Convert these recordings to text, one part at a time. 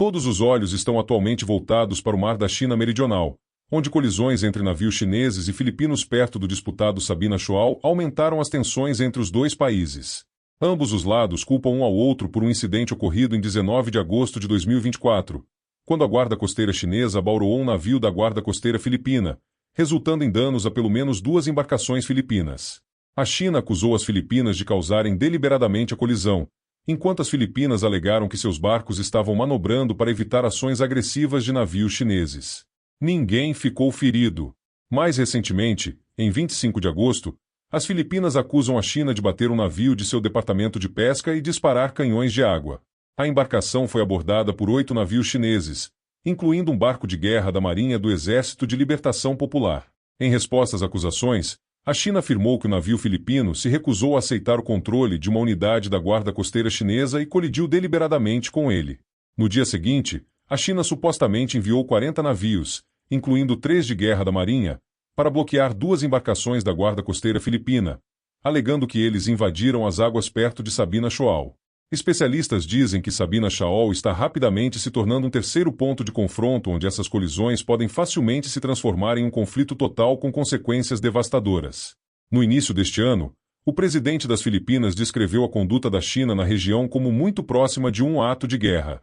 Todos os olhos estão atualmente voltados para o Mar da China Meridional, onde colisões entre navios chineses e filipinos perto do disputado Sabina Shoal aumentaram as tensões entre os dois países. Ambos os lados culpam um ao outro por um incidente ocorrido em 19 de agosto de 2024, quando a Guarda Costeira Chinesa abaurou um navio da Guarda Costeira Filipina, resultando em danos a pelo menos 2 embarcações filipinas. A China acusou as Filipinas de causarem deliberadamente a colisão, enquanto as Filipinas alegaram que seus barcos estavam manobrando para evitar ações agressivas de navios chineses. Ninguém ficou ferido. Mais recentemente, em 25 de agosto, as Filipinas acusam a China de bater um navio de seu departamento de pesca e disparar canhões de água. A embarcação foi abordada por 8 navios chineses, incluindo um barco de guerra da Marinha do Exército de Libertação Popular. Em resposta às acusações, a China afirmou que o navio filipino se recusou a aceitar o controle de uma unidade da Guarda Costeira Chinesa e colidiu deliberadamente com ele. No dia seguinte, a China supostamente enviou 40 navios, incluindo 3 de guerra da Marinha, para bloquear 2 embarcações da Guarda Costeira Filipina, alegando que eles invadiram as águas perto de Sabina Shoal. Especialistas dizem que Sabina Shoal está rapidamente se tornando um terceiro ponto de confronto onde essas colisões podem facilmente se transformar em um conflito total com consequências devastadoras. No início deste ano, o presidente das Filipinas descreveu a conduta da China na região como muito próxima de um ato de guerra.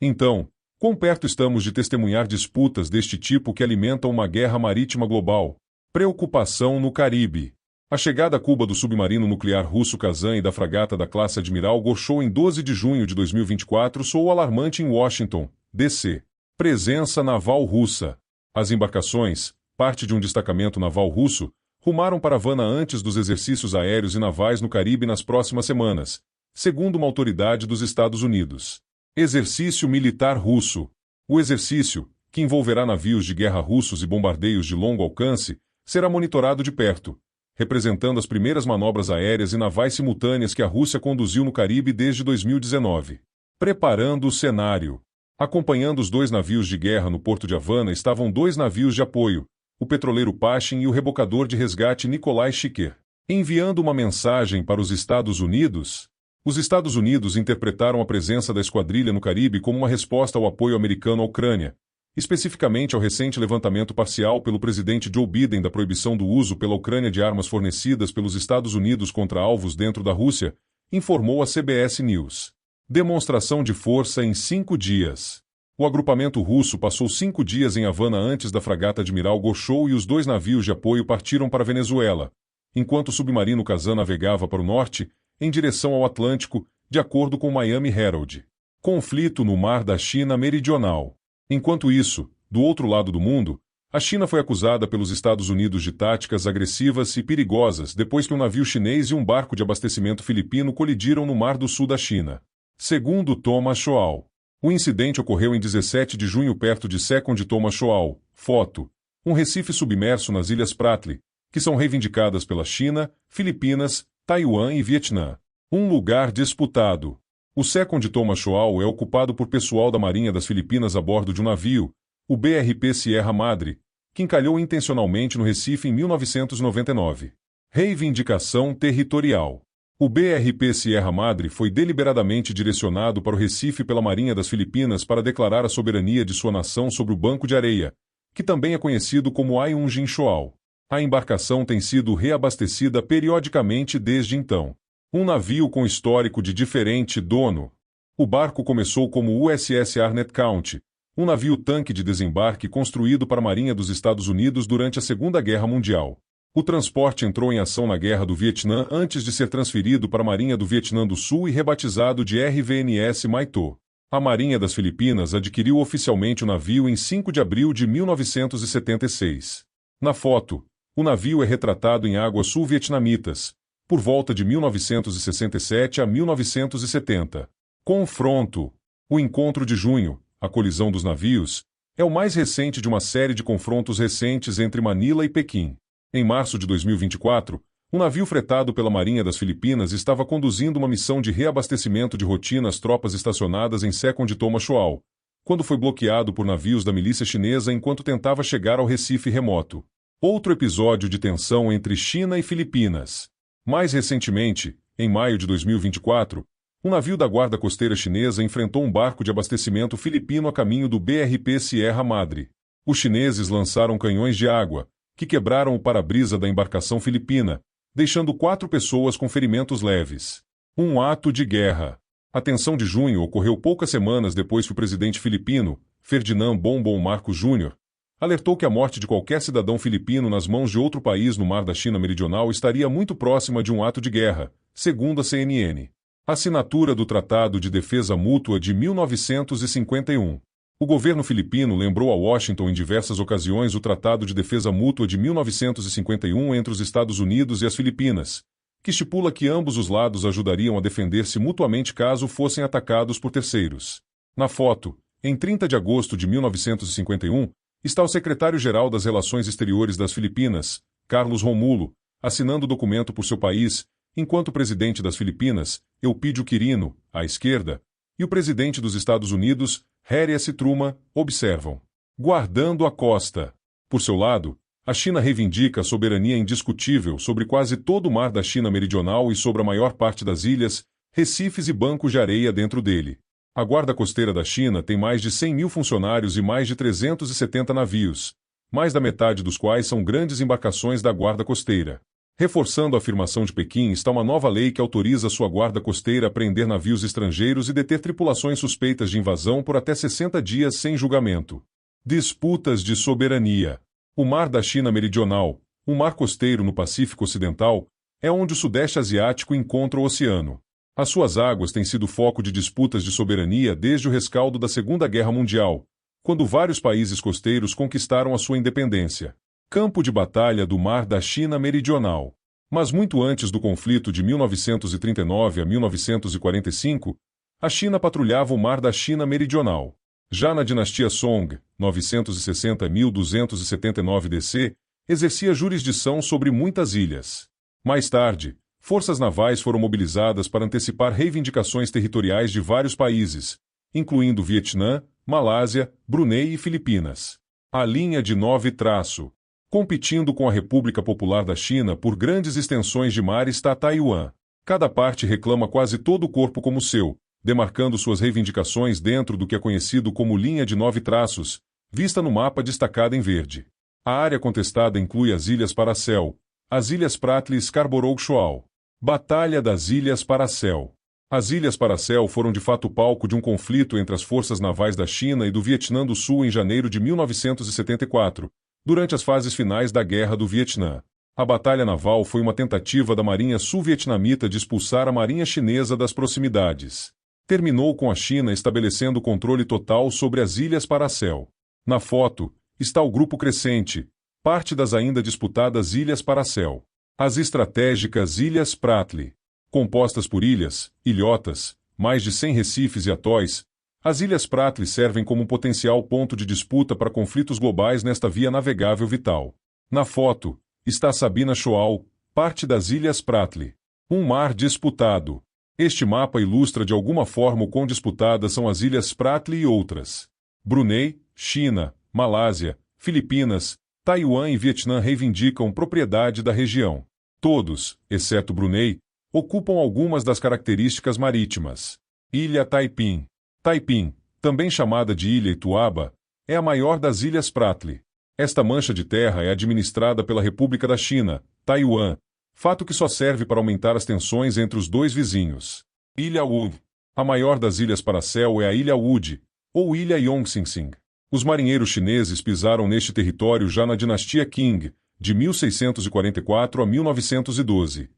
Então, quão perto estamos de testemunhar disputas deste tipo que alimentam uma guerra marítima global? Preocupação no Caribe. A chegada a Cuba do submarino nuclear russo Kazan e da fragata da classe Admiral Gorshou em 12 de junho de 2024 soou alarmante em Washington, D.C. Presença naval russa. As embarcações, parte de um destacamento naval russo, rumaram para Havana antes dos exercícios aéreos e navais no Caribe nas próximas semanas, segundo uma autoridade dos Estados Unidos. Exercício militar russo. O exercício, que envolverá navios de guerra russos e bombardeios de longo alcance, será monitorado de perto, representando as primeiras manobras aéreas e navais simultâneas que a Rússia conduziu no Caribe desde 2019. Preparando o cenário. Acompanhando os 2 navios de guerra no porto de Havana estavam 2 navios de apoio, o petroleiro Pashin e o rebocador de resgate Nikolai Shiker. Enviando uma mensagem para os Estados Unidos, os Estados Unidos interpretaram a presença da esquadrilha no Caribe como uma resposta ao apoio americano à Ucrânia, especificamente ao recente levantamento parcial pelo presidente Joe Biden da proibição do uso pela Ucrânia de armas fornecidas pelos Estados Unidos contra alvos dentro da Rússia, informou a CBS News. Demonstração de força em 5 dias. O agrupamento russo passou 5 dias em Havana antes da fragata Admiral Gorshou e os 2 navios de apoio partiram para a Venezuela, enquanto o submarino Kazan navegava para o norte, em direção ao Atlântico, de acordo com o Miami Herald. Conflito no Mar da China Meridional. Enquanto isso, do outro lado do mundo, a China foi acusada pelos Estados Unidos de táticas agressivas e perigosas depois que um navio chinês e um barco de abastecimento filipino colidiram no Mar do Sul da China. Segundo Thomas Shoal, o incidente ocorreu em 17 de junho perto de Second Thomas Shoal, foto, um recife submerso nas Ilhas Spratly, que são reivindicadas pela China, Filipinas, Taiwan e Vietnã. Um lugar disputado. O Second Thomas Shoal é ocupado por pessoal da Marinha das Filipinas a bordo de um navio, o BRP Sierra Madre, que encalhou intencionalmente no Recife em 1999. Reivindicação territorial. O BRP Sierra Madre foi deliberadamente direcionado para o Recife pela Marinha das Filipinas para declarar a soberania de sua nação sobre o Banco de Areia, que também é conhecido como Ayungin Shoal. A embarcação tem sido reabastecida periodicamente desde então. Um navio com histórico de diferente dono. O barco começou como o USS Arnett County, um navio-tanque de desembarque construído para a Marinha dos Estados Unidos durante a Segunda Guerra Mundial. O transporte entrou em ação na Guerra do Vietnã antes de ser transferido para a Marinha do Vietnã do Sul e rebatizado de RVNS Maito. A Marinha das Filipinas adquiriu oficialmente o navio em 5 de abril de 1976. Na foto, o navio é retratado em águas sul-vietnamitas, por volta de 1967 a 1970. Confronto. O encontro de junho, a colisão dos navios, é o mais recente de uma série de confrontos recentes entre Manila e Pequim. Em março de 2024, um navio fretado pela Marinha das Filipinas estava conduzindo uma missão de reabastecimento de rotina às tropas estacionadas em Second Thomas Shoal, quando foi bloqueado por navios da milícia chinesa enquanto tentava chegar ao Recife remoto. Outro episódio de tensão entre China e Filipinas. Mais recentemente, em maio de 2024, Um navio da Guarda Costeira Chinesa enfrentou um barco de abastecimento filipino a caminho do BRP Sierra Madre. Os chineses lançaram canhões de água, que quebraram o para-brisa da embarcação filipina, deixando 4 pessoas com ferimentos leves. Um ato de guerra. A tensão de junho ocorreu poucas semanas depois que o presidente filipino, Ferdinand Bongbong Marcos Jr., alertou que a morte de qualquer cidadão filipino nas mãos de outro país no Mar da China Meridional estaria muito próxima de um ato de guerra, segundo a CNN. Assinatura do Tratado de Defesa Mútua de 1951. O governo filipino lembrou a Washington em diversas ocasiões o Tratado de Defesa Mútua de 1951 entre os Estados Unidos e as Filipinas, que estipula que ambos os lados ajudariam a defender-se mutuamente caso fossem atacados por terceiros. Na foto, em 30 de agosto de 1951, está o secretário-geral das Relações Exteriores das Filipinas, Carlos Romulo, assinando o documento por seu país, enquanto o presidente das Filipinas, Eupídio Quirino, à esquerda, e o presidente dos Estados Unidos, Harry S. Truman, observam. Guardando a costa. Por seu lado, a China reivindica a soberania indiscutível sobre quase todo o mar da China Meridional e sobre a maior parte das ilhas, recifes e bancos de areia dentro dele. A Guarda Costeira da China tem mais de 100 mil funcionários e mais de 370 navios, mais da metade dos quais são grandes embarcações da Guarda Costeira. Reforçando a afirmação de Pequim está uma nova lei que autoriza sua guarda costeira a prender navios estrangeiros e deter tripulações suspeitas de invasão por até 60 dias sem julgamento. Disputas de soberania. O Mar da China Meridional, um mar costeiro no Pacífico Ocidental, é onde o Sudeste Asiático encontra o oceano. As suas águas têm sido foco de disputas de soberania desde o rescaldo da Segunda Guerra Mundial, quando vários países costeiros conquistaram a sua independência. Campo de batalha do Mar da China Meridional. Mas muito antes do conflito de 1939 a 1945, a China patrulhava o Mar da China Meridional. Já na dinastia Song, 960-1279 DC, exercia jurisdição sobre muitas ilhas. Mais tarde, forças navais foram mobilizadas para antecipar reivindicações territoriais de vários países, incluindo Vietnã, Malásia, Brunei e Filipinas. A linha de 9 traço. Competindo com a República Popular da China por grandes extensões de mar está Taiwan. Cada parte reclama quase todo o corpo como seu, demarcando suas reivindicações dentro do que é conhecido como linha de 9 traços, vista no mapa destacada em verde. A área contestada inclui as Ilhas Paracel, as Ilhas Spratly e Scarborough Shoal. Batalha das Ilhas Paracel. As Ilhas Paracel foram de fato palco de um conflito entre as forças navais da China e do Vietnã do Sul em janeiro de 1974, durante as fases finais da Guerra do Vietnã. A batalha naval foi uma tentativa da Marinha Sul-Vietnamita de expulsar a Marinha Chinesa das proximidades. Terminou com a China estabelecendo controle total sobre as Ilhas Paracel. Na foto, está o Grupo Crescente, parte das ainda disputadas Ilhas Paracel. As estratégicas Ilhas Spratly. Compostas por ilhas, ilhotas, mais de 100 recifes e atóis, as Ilhas Spratly servem como um potencial ponto de disputa para conflitos globais nesta via navegável vital. Na foto, está Sabina Shoal, parte das Ilhas Spratly. Um mar disputado. Este mapa ilustra de alguma forma o quão disputadas são as Ilhas Spratly e outras. Brunei, China, Malásia, Filipinas, Taiwan e Vietnã reivindicam propriedade da região. Todos, exceto Brunei, ocupam algumas das características marítimas. Ilha Taiping. Taiping, também chamada de Ilha Ituaba, é a maior das Ilhas Spratly. Esta mancha de terra é administrada pela República da China, Taiwan, fato que só serve para aumentar as tensões entre os dois vizinhos. Ilha Wood. A maior das Ilhas Paracel é a Ilha Wood, ou Ilha Yongxing. Os marinheiros chineses pisaram neste território já na dinastia Qing, de 1644 a 1912.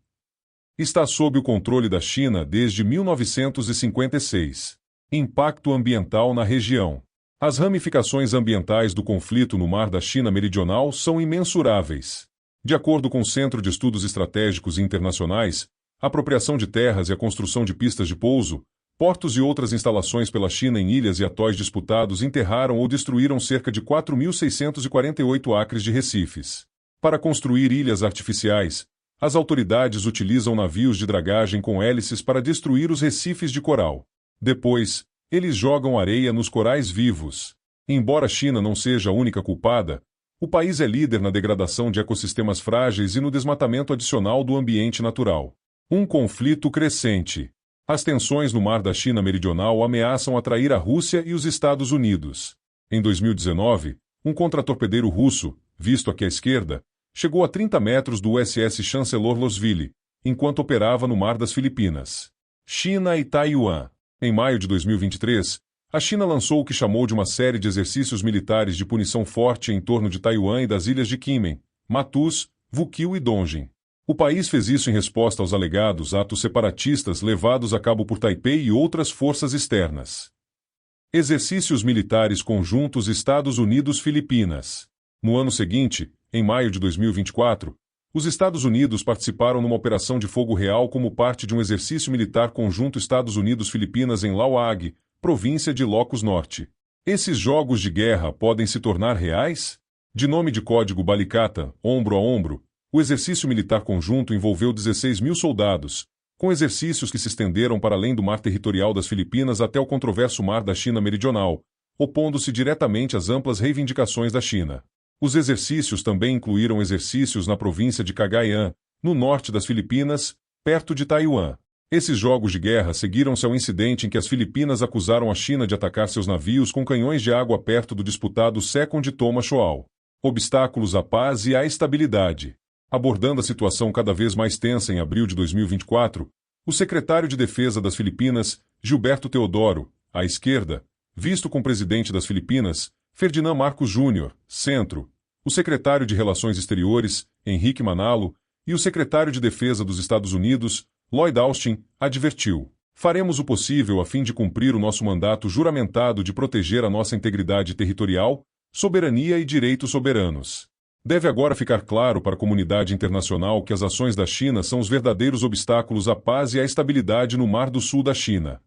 Está sob o controle da China desde 1956. Impacto ambiental na região. As ramificações ambientais do conflito no Mar da China Meridional são imensuráveis. De acordo com o Centro de Estudos Estratégicos Internacionais, a apropriação de terras e a construção de pistas de pouso, portos e outras instalações pela China em ilhas e atóis disputados enterraram ou destruíram cerca de 4.648 acres de recifes. Para construir ilhas artificiais, as autoridades utilizam navios de dragagem com hélices para destruir os recifes de coral. Depois, eles jogam areia nos corais vivos. Embora a China não seja a única culpada, o país é líder na degradação de ecossistemas frágeis e no desmatamento adicional do ambiente natural. Um conflito crescente. As tensões no Mar da China Meridional ameaçam atrair a Rússia e os Estados Unidos. Em 2019, um contratorpedeiro russo, visto aqui à esquerda, chegou a 30 metros do USS Chancellor Losville, enquanto operava no Mar das Filipinas. China e Taiwan. Em maio de 2023, a China lançou o que chamou de uma série de exercícios militares de punição forte em torno de Taiwan e das ilhas de Kinmen, Matus, Wukil e Dongjin. O país fez isso em resposta aos alegados atos separatistas levados a cabo por Taipei e outras forças externas. Exercícios militares conjuntos Estados Unidos-Filipinas. No ano seguinte, em maio de 2024, os Estados Unidos participaram numa operação de fogo real como parte de um exercício militar conjunto Estados Unidos-Filipinas em Lauag, província de Ilocos Norte. Esses jogos de guerra podem se tornar reais? De nome de código Balikata, ombro a ombro, o exercício militar conjunto envolveu 16 mil soldados, com exercícios que se estenderam para além do mar territorial das Filipinas até o controverso Mar da China Meridional, opondo-se diretamente às amplas reivindicações da China. Os exercícios também incluíram exercícios na província de Cagayan, no norte das Filipinas, perto de Taiwan. Esses jogos de guerra seguiram-se ao incidente em que as Filipinas acusaram a China de atacar seus navios com canhões de água perto do disputado Second Thomas Shoal. Obstáculos à paz e à estabilidade. Abordando a situação cada vez mais tensa em abril de 2024, o secretário de Defesa das Filipinas, Gilberto Teodoro, à esquerda, visto com o presidente das Filipinas, Ferdinand Marcos Jr., centro, o secretário de Relações Exteriores, Henrique Manalo, e o secretário de Defesa dos Estados Unidos, Lloyd Austin, advertiu: faremos o possível a fim de cumprir o nosso mandato juramentado de proteger a nossa integridade territorial, soberania e direitos soberanos. Deve agora ficar claro para a comunidade internacional que as ações da China são os verdadeiros obstáculos à paz e à estabilidade no Mar do Sul da China.